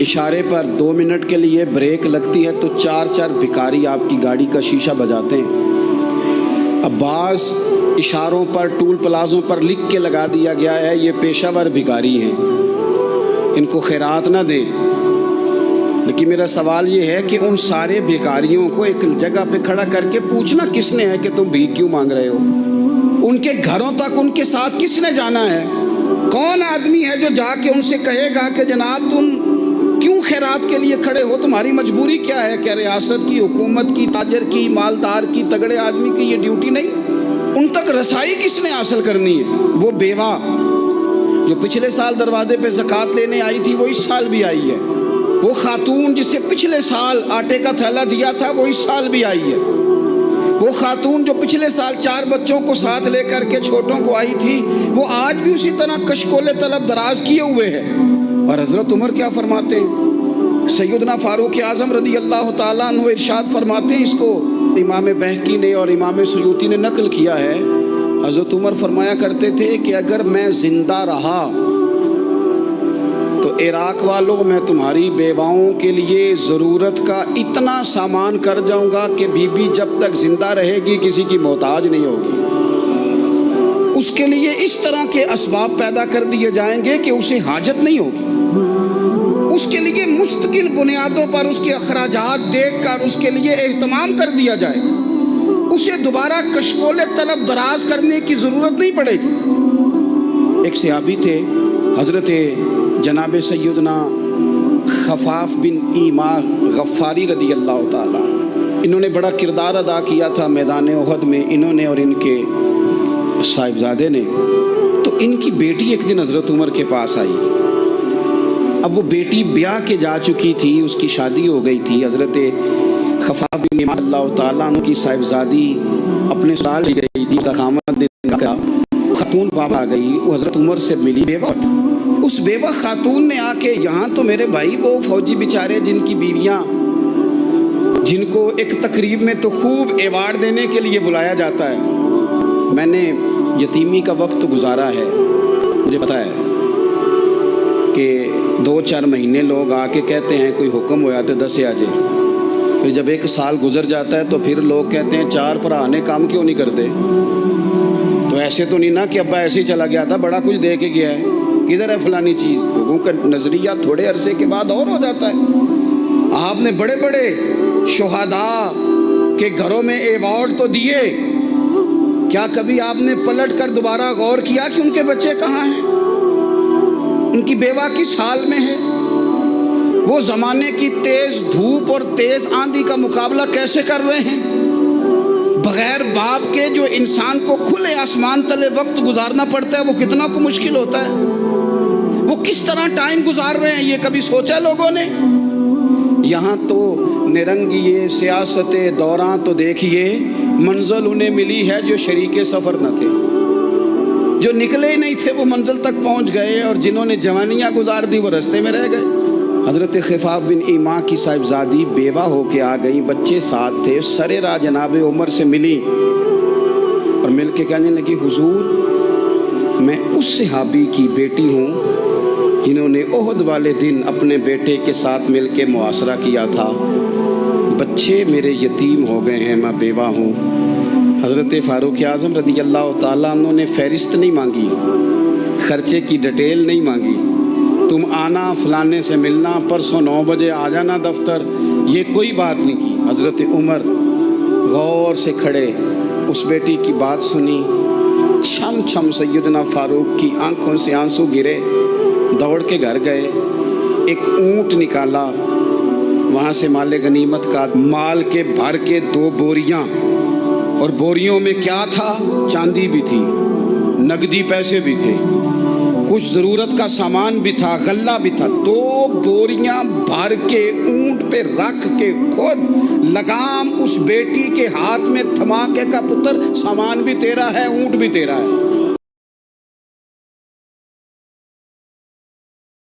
इशारे पर 2 मिनट के लिए ब्रेक लगती है तो 4-4 भिखारी आपकी गाड़ी का शीशा बजाते हैं। अब बाज़ इशारों पर, टूल प्लाज़ों पर लिख के लगा दिया गया है ये पेशावर भिखारी हैं, इनको खैरात ना दें। लेकिन मेरा सवाल ये है कि उन सारे भिखारियों को एक जगह पे खड़ा करके पूछना किसने है कि तुम भीख क्यों मांग रहे हो? उनके घरों तक उनके साथ किसने जाना है? कौन आदमी है जो जाके उनसे कहेगा कि जनाब तुम क्यों खैरात के लिए खड़े हो, तुम्हारी मजबूरी क्या है? क्या रियासत की, हुकूमत की, ताजर की, मालदार की, तगड़े आदमी की ये ड्यूटी नहीं? उन तक रसाई किसने हासिल करनी है? वो बेवा जो पिछले साल दरवाजे पे ज़कात लेने आई थी वो इस साल भी आई है। वो खातून जिसे पिछले साल आटे का थैला दिया था वो इस साल भी आई है। वो खातून जो पिछले साल 4 बच्चों को साथ लेकर के छोटों को आई थी वो आज भी उसी तरह कशकोले तलब दराज किए हुए है। और हज़रत उमर क्या फरमाते हैं? सैयदना फारूक आज़म रदी अल्लाह ताला अन्हु इरशाद फरमाते हैं, इसको इमाम बहकी ने और इमाम सुयूती ने नकल किया है। हज़रत उमर फरमाया करते थे कि अगर मैं ज़िंदा रहा तो इराक वालों मैं तुम्हारी बेवाओं के लिए ज़रूरत का इतना सामान कर जाऊंगा कि बीबी जब तक ज़िंदा रहेगी किसी की मोहताज नहीं होगी। उसके लिए इस तरह के असबाब पैदा कर दिए जाएंगे कि उसे हाजत नहीं होगी। उसके लिए मुस्तकिल बुनियादों पर उसके अखराजात देख कर उसके लिए एहतमाम कर दिया जाए। उसे दोबारा कशकोले तलब दराज करने की ज़रूरत नहीं पड़ेगी। एक सहाबी थे हज़रत जनाब सैयदना खफाफ बिन ईमा गफ़ारी रदी अल्लाह ताला, इन्होंने बड़ा किरदार अदा किया था मैदान उहद में, इन्होंने और इनके साहिबजादे ने। तो इनकी बेटी एक दिन हज़रत उमर के पास आई। अब वो बेटी ब्याह के जा चुकी थी, उसकी शादी हो गई थी। हज़रत खफाफ बिन ईमा अल्लाह ताला की साहिबजादी अपने ससुराल ले गई थी, का खामद का खातून बाबा आ गई, वो हज़रत उमर से मिली। बेवा उस बेवा खातून ने आके, यहाँ तो मेरे भाई वो फौजी बेचारे जिनकी बीवियाँ, जिनको एक तकरीब में तो खूब अवार्ड देने के लिए बुलाया जाता है, मैंने यतीमी का वक्त गुजारा है, मुझे पता है कि 2-4 महीने लोग आके कहते हैं कोई हुक्म होया तो 10 आ जाए। फिर जब 1 साल गुजर जाता है तो फिर लोग कहते हैं 4 भरा ने काम क्यों नहीं करते। तो ऐसे तो नहीं ना कि अब्बा ऐसे ही चला गया था, बड़ा कुछ दे के गया है, किधर है फलानी चीज़। लोगों का नज़रिया थोड़े अरसे के बाद और हो जाता है। आपने बड़े बड़े शुहदा के घरों में अवार्ड तो दिए, क्या कभी आपने पलट कर दोबारा गौर किया कि उनके बच्चे कहाँ हैं, उनकी बेवा किस हाल में है? वो ज़माने की तेज़ धूप और तेज़ आंधी का मुकाबला कैसे कर रहे हैं? बगैर बाप के जो इंसान को खुले आसमान तले वक्त गुजारना पड़ता है वो कितना को मुश्किल होता है। वो किस तरह टाइम गुजार रहे हैं ये कभी सोचा लोगों ने? यहाँ तो निरंगिए सियासत दौरान तो देखिए मंजिल उन्हें मिली है जो शरीके सफ़र न थे, जो निकले ही नहीं थे वो मंजिल तक पहुँच गए, और जिन्होंने जवानियाँ गुजार दी वो रास्ते में रह गए। हज़रत खफाफ बिन ईमा की साहिबजादी बेवा होके आ गई, बच्चे साथ थे, सरे राह जनाब उमर से मिली और मिल के कहने लगी, हुजूर मैं उस सहाबी की बेटी हूँ जिन्होंने ओहद वाले दिन अपने बेटे के साथ मिल के मुआसरा किया था। बच्चे मेरे यतीम हो गए हैं, मैं बेवा हूँ। हज़रत फारूक आज़म रदी अल्लाह ताला उन्होंने फ़हरिस्त नहीं मांगी, ख़र्चे की डिटेल नहीं मांगी, तुम आना फलाने से मिलना, परसों 9 बजे आ जाना दफ्तर, ये कोई बात नहीं की। हज़रत उमर गौर से खड़े उस बेटी की बात सुनी, छम छम सैयदना फारूक की आंखों से आंसू गिरे, दौड़ के घर गए, एक ऊँट निकाला, वहाँ से माले गनीमत का माल के भर के 2 बोरियाँ, और बोरियों में क्या था? चांदी भी थी, नगदी पैसे भी थे, कुछ ज़रूरत का सामान भी था, गल्ला भी था। 2 बोरियां भर के ऊंट पे रख के खुद लगाम उस बेटी के हाथ में थमा के का पुत्र सामान भी तेरा है, ऊंट भी तेरा है।